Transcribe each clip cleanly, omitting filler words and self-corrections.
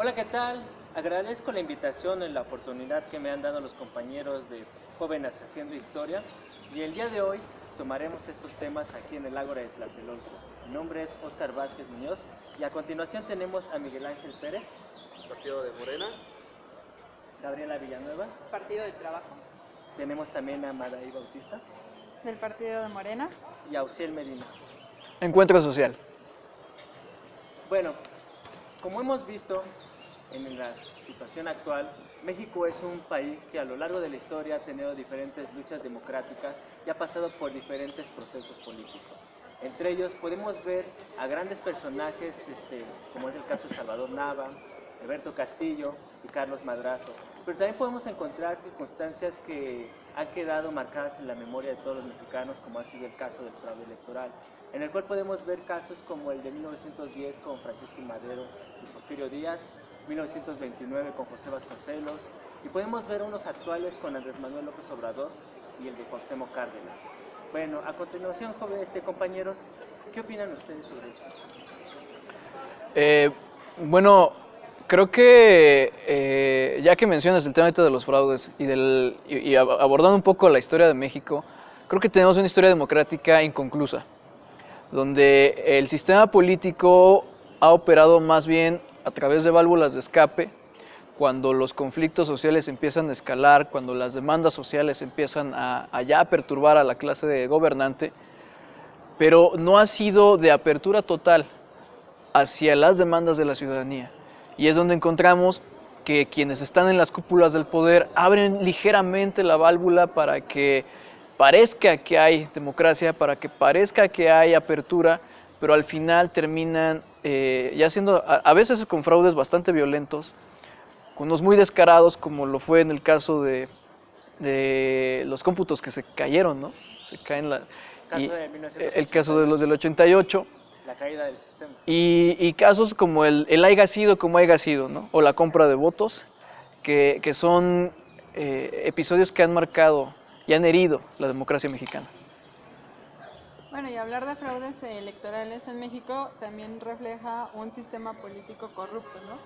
Hola, ¿qué tal? Agradezco la invitación y la oportunidad que me han dado los compañeros de Jóvenes Haciendo Historia y el día de hoy tomaremos estos temas aquí en el Ágora de Tlatelolco. Mi nombre es Óscar Vázquez Muñoz y a continuación tenemos a Miguel Ángel Pérez, Partido de Morena. Gabriela Villanueva, Partido del Trabajo, tenemos también a Madaí Bautista del Partido de Morena. y a Uciel Medina. Encuentro social. Bueno, como hemos visto en la situación actual, México es un país que a lo largo de la historia ha tenido diferentes luchas democráticas y ha pasado por diferentes procesos políticos. Entre ellos podemos ver a grandes personajes, como es el caso de Salvador Nava, Alberto Castillo y Carlos Madrazo. Pero también podemos encontrar circunstancias que han quedado marcadas en la memoria de todos los mexicanos, como ha sido el caso del fraude electoral, en el cual podemos ver casos como el de 1910 con Francisco Madero y Porfirio Díaz, 1929 con José Vasconcelos, y podemos ver unos actuales con Andrés Manuel López Obrador y el de Cuauhtémoc Cárdenas. Bueno, a continuación, jóvenes compañeros, ¿qué opinan ustedes sobre eso? Bueno, creo que ya que mencionas el tema de los fraudes y abordando un poco la historia de México, creo que tenemos una historia democrática inconclusa, donde el sistema político ha operado más bien a través de válvulas de escape, cuando los conflictos sociales empiezan a escalar, cuando las demandas sociales empiezan a ya perturbar a la clase gobernante, pero no ha sido de apertura total hacia las demandas de la ciudadanía. Y es donde encontramos que quienes están en las cúpulas del poder abren ligeramente la válvula para que parezca que hay democracia, para que parezca que hay apertura, pero al final terminan ya siendo, a veces con fraudes bastante violentos, con unos muy descarados, como lo fue en el caso de los cómputos que se cayeron, ¿no? Se caen el caso de los del 88. La caída del sistema. Y casos como el haya sido como haya sido, ¿no? O la compra de votos, que son episodios que han marcado y han herido la democracia mexicana. Bueno, y hablar de fraudes electorales en México también refleja un sistema político corrupto, ¿no?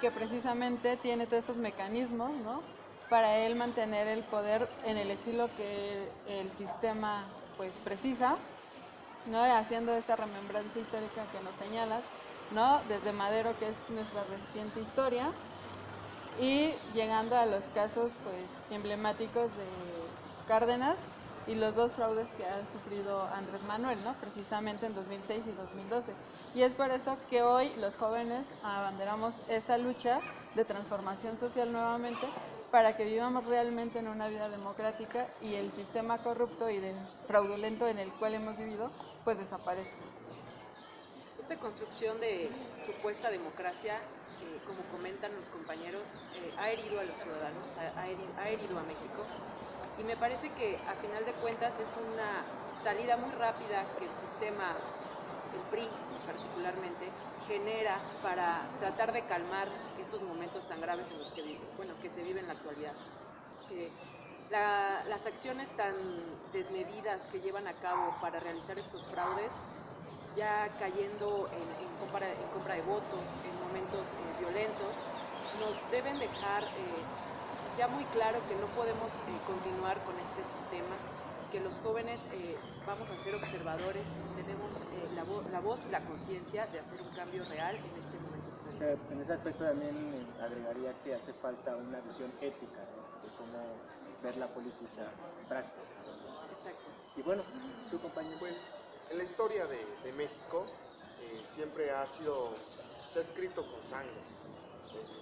Que precisamente tiene todos estos mecanismos, ¿no? Para él mantener el poder en el estilo que el sistema pues precisa, ¿no? Haciendo esta remembranza histórica que nos señalas, ¿no? Desde Madero, que es nuestra reciente historia, y llegando a los casos pues emblemáticos de Cárdenas y los dos fraudes que ha sufrido Andrés Manuel, ¿no? Precisamente en 2006 y 2012. Y es por eso que hoy los jóvenes abanderamos esta lucha de transformación social nuevamente, para que vivamos realmente en una vida democrática y el sistema corrupto y fraudulento en el cual hemos vivido pues desaparezca. Esta construcción de supuesta democracia, como comentan los compañeros, ha herido a los ciudadanos, ha herido a México, y me parece que a final de cuentas es una salida muy rápida que el sistema, el PRI particularmente, genera para tratar de calmar estos momentos tan graves en los que se vive en la actualidad. Las acciones tan desmedidas que llevan a cabo para realizar estos fraudes, ya cayendo en compra de votos, en momentos violentos, nos deben dejar ya muy claro que no podemos continuar con este sistema, que los jóvenes vamos a ser observadores, tenemos la voz y la conciencia de hacer un cambio real en este momento histórico. En ese aspecto también agregaría que hace falta una visión ética, ¿no? De cómo ver la política práctica. Exacto. Y bueno, tu compañero. Pues en la historia de México siempre se ha escrito con sangre.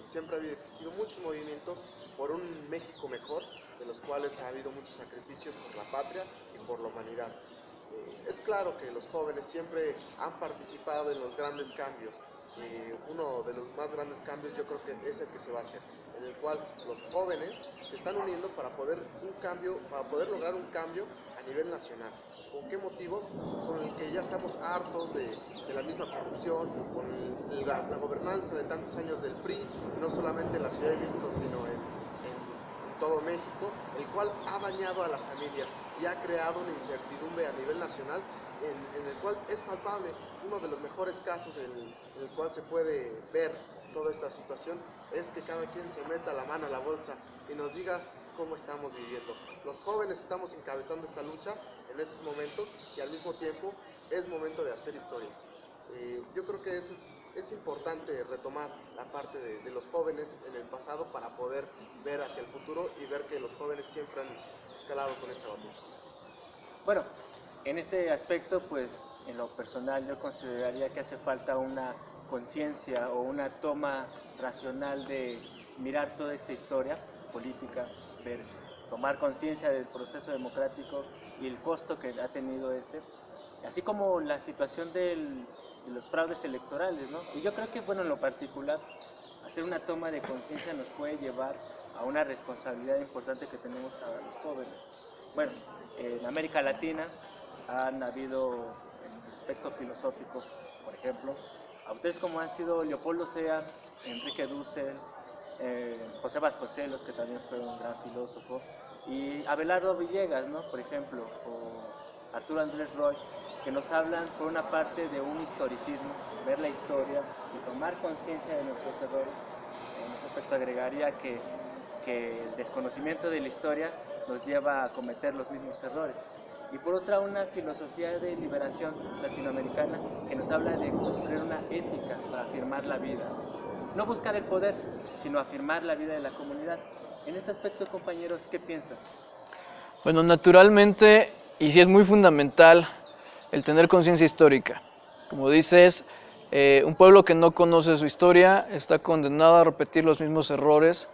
Siempre ha existido muchos movimientos por un México mejor, de los cuales ha habido muchos sacrificios por la patria y por la humanidad. Es claro que los jóvenes siempre han participado en los grandes cambios. Uno de los más grandes cambios yo creo que es el que se va a hacer, en el cual los jóvenes se están uniendo para poder lograr un cambio a nivel nacional. ¿Con qué motivo? Con el que ya estamos hartos de la misma corrupción, con la gobernanza de tantos años del PRI, no solamente en la Ciudad de México, sino en todo México, el cual ha dañado a las familias y ha creado una incertidumbre a nivel nacional, en el cual es palpable uno de los mejores casos en el cual se puede ver toda esta situación es que cada quien se meta la mano a la bolsa y nos diga cómo estamos viviendo. Los jóvenes estamos encabezando esta lucha en estos momentos y al mismo tiempo es momento de hacer historia. Yo creo que es importante retomar la parte de los jóvenes en el pasado para poder ver hacia el futuro y ver que los jóvenes siempre han escalado con esta batuta. Bueno, en este aspecto, pues en lo personal yo consideraría que hace falta una conciencia o una toma racional de mirar toda esta historia política, tomar conciencia del proceso democrático y el costo que ha tenido así como la situación de los fraudes electorales, ¿no? Y yo creo que, bueno, en lo particular, hacer una toma de conciencia nos puede llevar a una responsabilidad importante que tenemos a los jóvenes. Bueno, en América Latina han habido, en el aspecto filosófico, por ejemplo, autores como han sido Leopoldo Sea, Enrique Dussel, José Vasconcelos, que también fue un gran filósofo, y Abelardo Villegas, ¿no? Por ejemplo, o Arturo Andrés Roy, que nos hablan por una parte de un historicismo, ver la historia y tomar conciencia de nuestros errores. En ese aspecto agregaría que el desconocimiento de la historia nos lleva a cometer los mismos errores. Y por otra, una filosofía de liberación latinoamericana que nos habla de construir una ética para afirmar la vida. No buscar el poder, sino afirmar la vida de la comunidad. En este aspecto, compañeros, ¿qué piensan? Bueno, naturalmente, y sí es muy fundamental, el tener conciencia histórica. Como dices, un pueblo que no conoce su historia está condenado a repetir los mismos errores,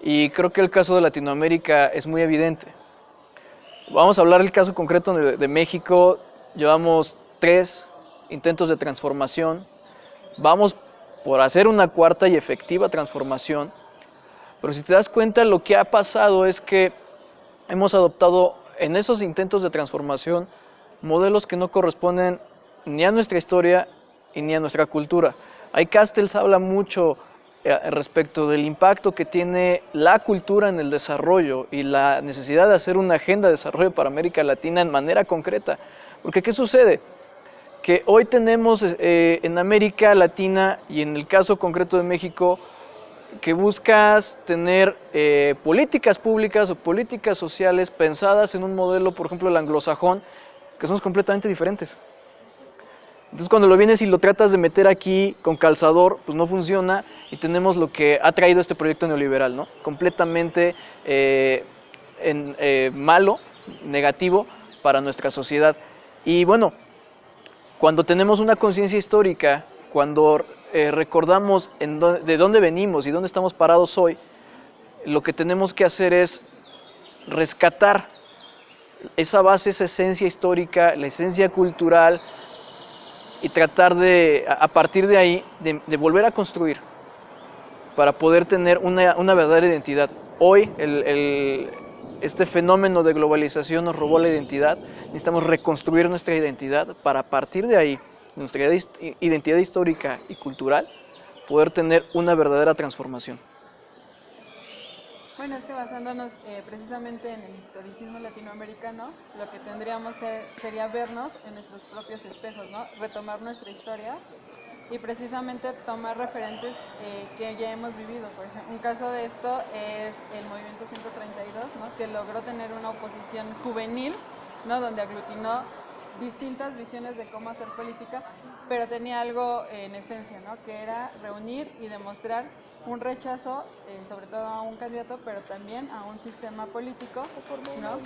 y creo que el caso de Latinoamérica es muy evidente. Vamos a hablar del caso concreto de México. Llevamos 3 intentos de transformación, vamos por hacer una 4ª y efectiva transformación, pero si te das cuenta, lo que ha pasado es que hemos adoptado en esos intentos de transformación modelos que no corresponden ni a nuestra historia y ni a nuestra cultura. Ahí Castells habla mucho respecto del impacto que tiene la cultura en el desarrollo y la necesidad de hacer una agenda de desarrollo para América Latina en manera concreta. Porque ¿qué sucede? Que hoy tenemos en América Latina y en el caso concreto de México, que buscas tener políticas públicas o políticas sociales pensadas en un modelo, por ejemplo, el anglosajón, que son completamente diferentes. Entonces, cuando lo vienes y lo tratas de meter aquí con calzador, pues no funciona, y tenemos lo que ha traído este proyecto neoliberal, ¿no? Completamente malo, negativo para nuestra sociedad. Y bueno, cuando tenemos una conciencia histórica, cuando recordamos de dónde venimos y dónde estamos parados hoy, lo que tenemos que hacer es rescatar esa base, esa esencia histórica, la esencia cultural, y tratar de, a partir de ahí, de volver a construir para poder tener una verdadera identidad. Hoy este fenómeno de globalización nos robó la identidad, necesitamos reconstruir nuestra identidad para, a partir de ahí, nuestra identidad histórica y cultural, poder tener una verdadera transformación. Bueno, es que basándonos precisamente en el historicismo latinoamericano, lo que tendríamos sería vernos en nuestros propios espejos, ¿no? Retomar nuestra historia y precisamente tomar referentes que ya hemos vivido. Por ejemplo, un caso de esto es el Movimiento 132, ¿no? Que logró tener una oposición juvenil, ¿no? Donde aglutinó distintas visiones de cómo hacer política, pero tenía algo en esencia, ¿no? Que era reunir y demostrar un rechazo, sobre todo a un candidato, pero también a un sistema político, ¿no?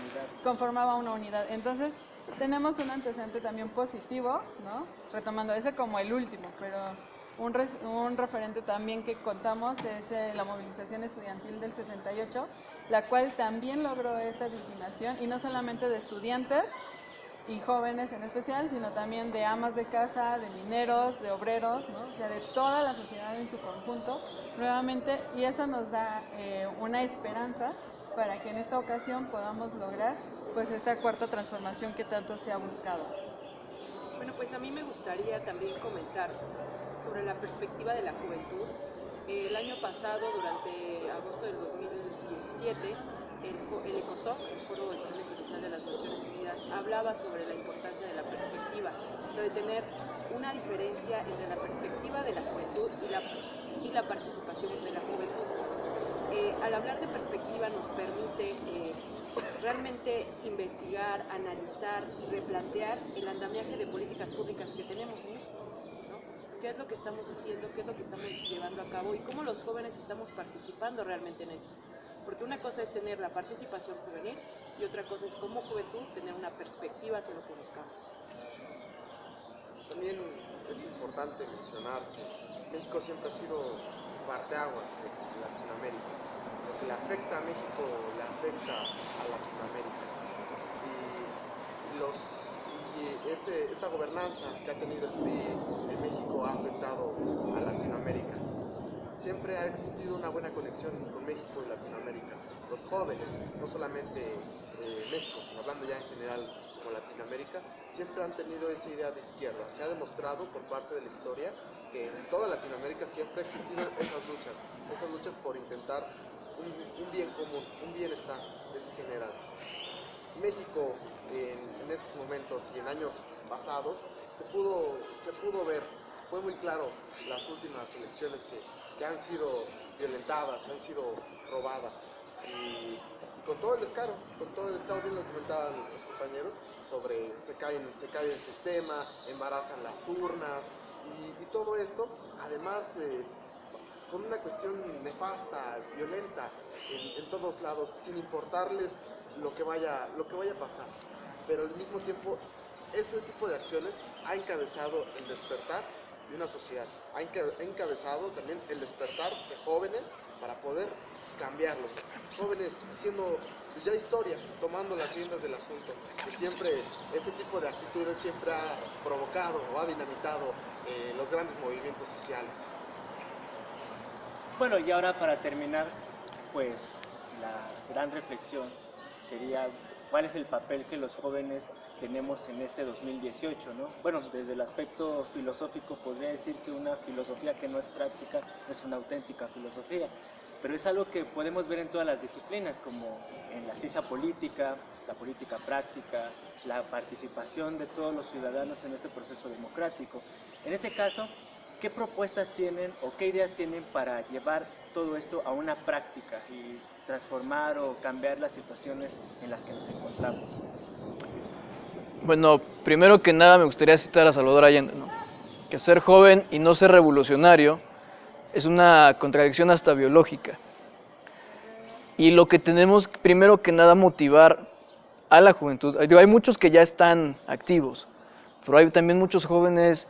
Conformaba una unidad. Entonces, tenemos un antecedente también positivo, ¿no? Retomando ese como el último, pero un referente también que contamos es la movilización estudiantil del 68, la cual también logró esta discriminación, y no solamente de estudiantes y jóvenes en especial, sino también de amas de casa, de mineros, de obreros, ¿no? O sea, de toda la sociedad en su conjunto, nuevamente, y eso nos da una esperanza para que en esta ocasión podamos lograr pues esta 4ª transformación que tanto se ha buscado. Bueno, pues a mí me gustaría también comentar sobre la perspectiva de la juventud. El año pasado, durante agosto del 2017, el ECOSOC, el Foro Económico y Social de las Naciones Unidas, hablaba sobre la importancia de la perspectiva, o sea, de tener una diferencia entre la perspectiva de la juventud y la y la participación de la juventud. Al hablar de perspectiva nos permite realmente investigar, analizar y replantear el andamiaje de políticas públicas que tenemos en México, ¿no? ¿Qué es lo que estamos haciendo? ¿Qué es lo que estamos llevando a cabo? Y cómo los jóvenes estamos participando realmente en esto. Porque una cosa es tener la participación juvenil y otra cosa es como juventud tener una perspectiva hacia lo que buscamos. También es importante mencionar que México siempre ha sido parteaguas en Latinoamérica. Lo que le afecta a México le afecta a Latinoamérica. Y esta gobernanza que ha tenido el PRI en México ha afectado a Latinoamérica. Siempre ha existido una buena conexión con México y Latinoamérica. Los jóvenes, no solamente México, sino hablando ya en general como Latinoamérica, siempre han tenido esa idea de izquierda. Se ha demostrado por parte de la historia que en toda Latinoamérica siempre ha existido esas luchas por intentar un bien común, un bienestar general. México en estos momentos y en años pasados se pudo ver, fue muy claro las últimas elecciones que han sido violentadas, han sido robadas y con todo el descaro, bien lo comentaban los compañeros, sobre se cae el sistema, embarazan las urnas y todo esto, además con una cuestión nefasta, violenta en todos lados, sin importarles lo que vaya a pasar. Pero al mismo tiempo, ese tipo de acciones ha encabezado el despertar de una sociedad, ha encabezado también el despertar de jóvenes para poder cambiarlo. Jóvenes siendo pues, ya historia, tomando las riendas del asunto, que siempre ese tipo de actitudes siempre ha provocado o ha dinamitado los grandes movimientos sociales. Bueno, y ahora para terminar, pues la gran reflexión sería cuál es el papel que los jóvenes tenemos en este 2018, ¿no? Bueno, desde el aspecto filosófico podría decir que una filosofía que no es práctica no es una auténtica filosofía, pero es algo que podemos ver en todas las disciplinas, como en la ciencia política, la política práctica, la participación de todos los ciudadanos en este proceso democrático. En este caso, ¿qué propuestas tienen o qué ideas tienen para llevar todo esto a una práctica y transformar o cambiar las situaciones en las que nos encontramos? Bueno, primero que nada me gustaría citar a Salvador Allende, ¿no? Que ser joven y no ser revolucionario es una contradicción hasta biológica. Y lo que tenemos primero que nada motivar a la juventud, hay muchos que ya están activos, pero hay también muchos jóvenes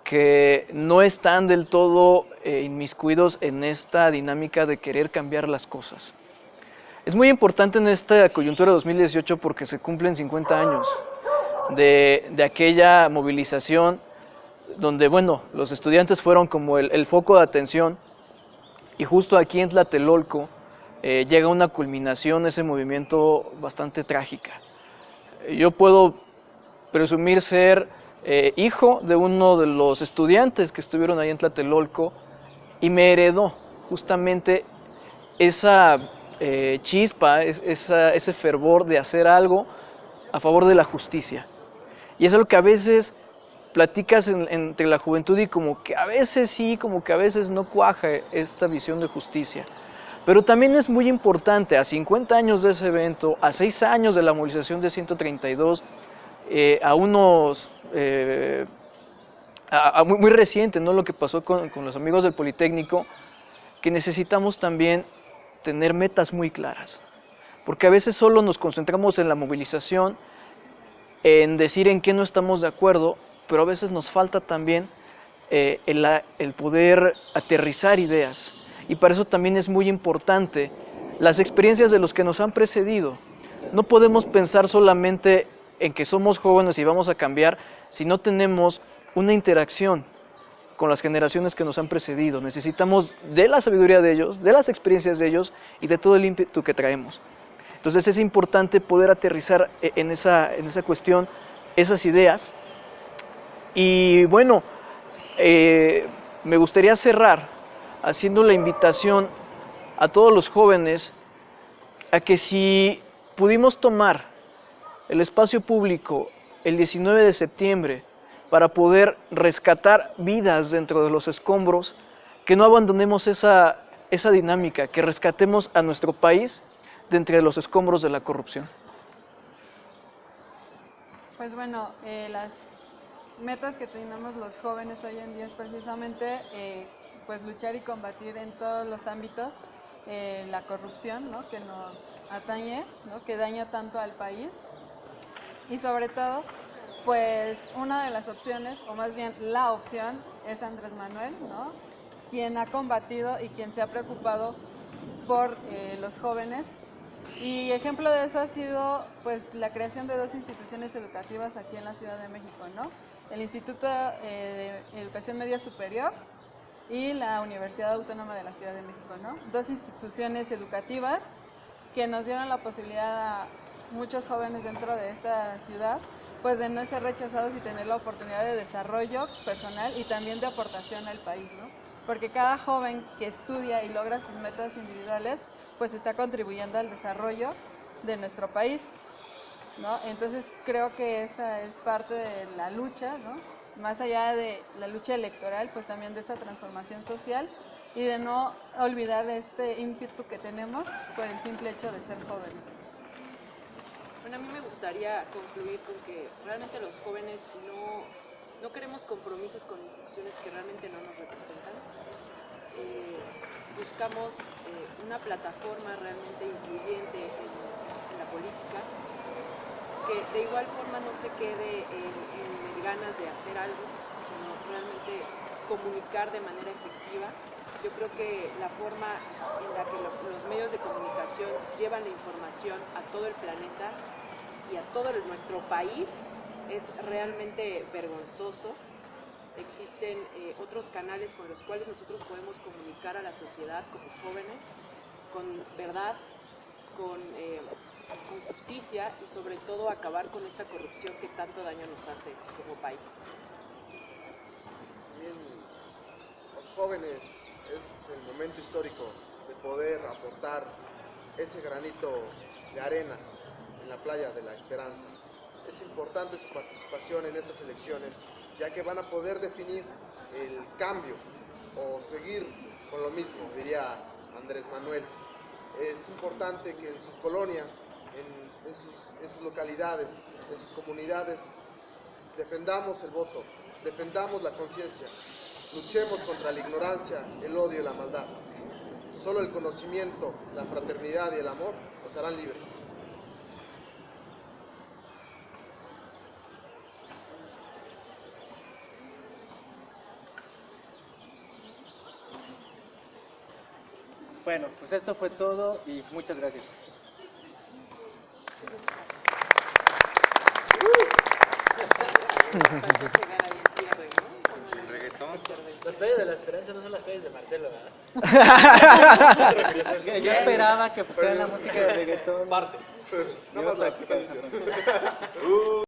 que no están del todo inmiscuidos en esta dinámica de querer cambiar las cosas. Es muy importante en esta coyuntura de 2018 porque se cumplen 50 años de aquella movilización donde, bueno, los estudiantes fueron como el foco de atención y justo aquí en Tlatelolco llega una culminación ese movimiento bastante trágica. Yo puedo presumir ser hijo de uno de los estudiantes que estuvieron ahí en Tlatelolco y me heredó justamente esa chispa, ese fervor de hacer algo a favor de la justicia. Y es algo que a veces platicas entre la juventud y como que a veces sí, como que a veces no cuaja esta visión de justicia. Pero también es muy importante, a 50 años de ese evento, a 6 años de la movilización de 132, muy reciente, ¿no? Lo que pasó con los amigos del Politécnico, que necesitamos también tener metas muy claras, porque a veces solo nos concentramos en la movilización, en decir en qué no estamos de acuerdo, pero a veces nos falta también el poder aterrizar ideas, y para eso también es muy importante las experiencias de los que nos han precedido. No podemos pensar solamente en que somos jóvenes y vamos a cambiar si no tenemos una interacción con las generaciones que nos han precedido. Necesitamos de la sabiduría de ellos, de las experiencias de ellos y de todo el ímpetu que traemos. Entonces es importante poder aterrizar en esa cuestión, esas ideas. Y bueno, me gustaría cerrar haciendo la invitación a todos los jóvenes a que si pudimos tomar el espacio público el 19 de septiembre para poder rescatar vidas dentro de los escombros, que no abandonemos esa dinámica, que rescatemos a nuestro país de entre los escombros de la corrupción. Pues bueno, las metas que tenemos los jóvenes hoy en día es precisamente pues luchar y combatir en todos los ámbitos la corrupción, ¿no?, que nos atañe, ¿no?, que daña tanto al país, y sobre todo pues una de las opciones, o más bien la opción, es Andrés Manuel, ¿no?, quien ha combatido y quien se ha preocupado por los jóvenes. Y ejemplo de eso ha sido pues la creación de 2 instituciones educativas aquí en la Ciudad de México, ¿no? El Instituto de Educación Media Superior y la Universidad Autónoma de la Ciudad de México, ¿no? 2 instituciones educativas que nos dieron la posibilidad a muchos jóvenes dentro de esta ciudad pues de no ser rechazados y tener la oportunidad de desarrollo personal y también de aportación al país, ¿no? Porque cada joven que estudia y logra sus metas individuales pues está contribuyendo al desarrollo de nuestro país, ¿no? Entonces creo que esta es parte de la lucha, ¿no?, más allá de la lucha electoral, pues también de esta transformación social y de no olvidar este ímpetu que tenemos por el simple hecho de ser jóvenes. Bueno, a mí me gustaría concluir con que realmente los jóvenes no queremos compromisos con instituciones que realmente no nos representan. Buscamos una plataforma realmente incluyente en la política, que de igual forma no se quede en ganas de hacer algo, sino realmente comunicar de manera efectiva. Yo creo que la forma en la que los medios de comunicación llevan la información a todo el planeta y a todo nuestro país es realmente vergonzoso. Existen otros canales con los cuales nosotros podemos comunicar a la sociedad como jóvenes con verdad, con justicia y sobre todo acabar con esta corrupción que tanto daño nos hace como país. Bien, los jóvenes es el momento histórico de poder aportar ese granito de arena en la playa de la esperanza. Es importante su participación en estas elecciones, ya que van a poder definir el cambio o seguir con lo mismo, diría Andrés Manuel. Es importante que en sus colonias, en sus localidades, en sus comunidades, defendamos el voto, defendamos la conciencia, luchemos contra la ignorancia, el odio y la maldad. Solo el conocimiento, la fraternidad y el amor nos harán libres. Bueno, pues esto fue todo y muchas gracias. El reggaetón. Las calles de la esperanza no son las calles de Marcelo, ¿verdad? Yo esperaba que pusieran la música de reggaetón. Nada más la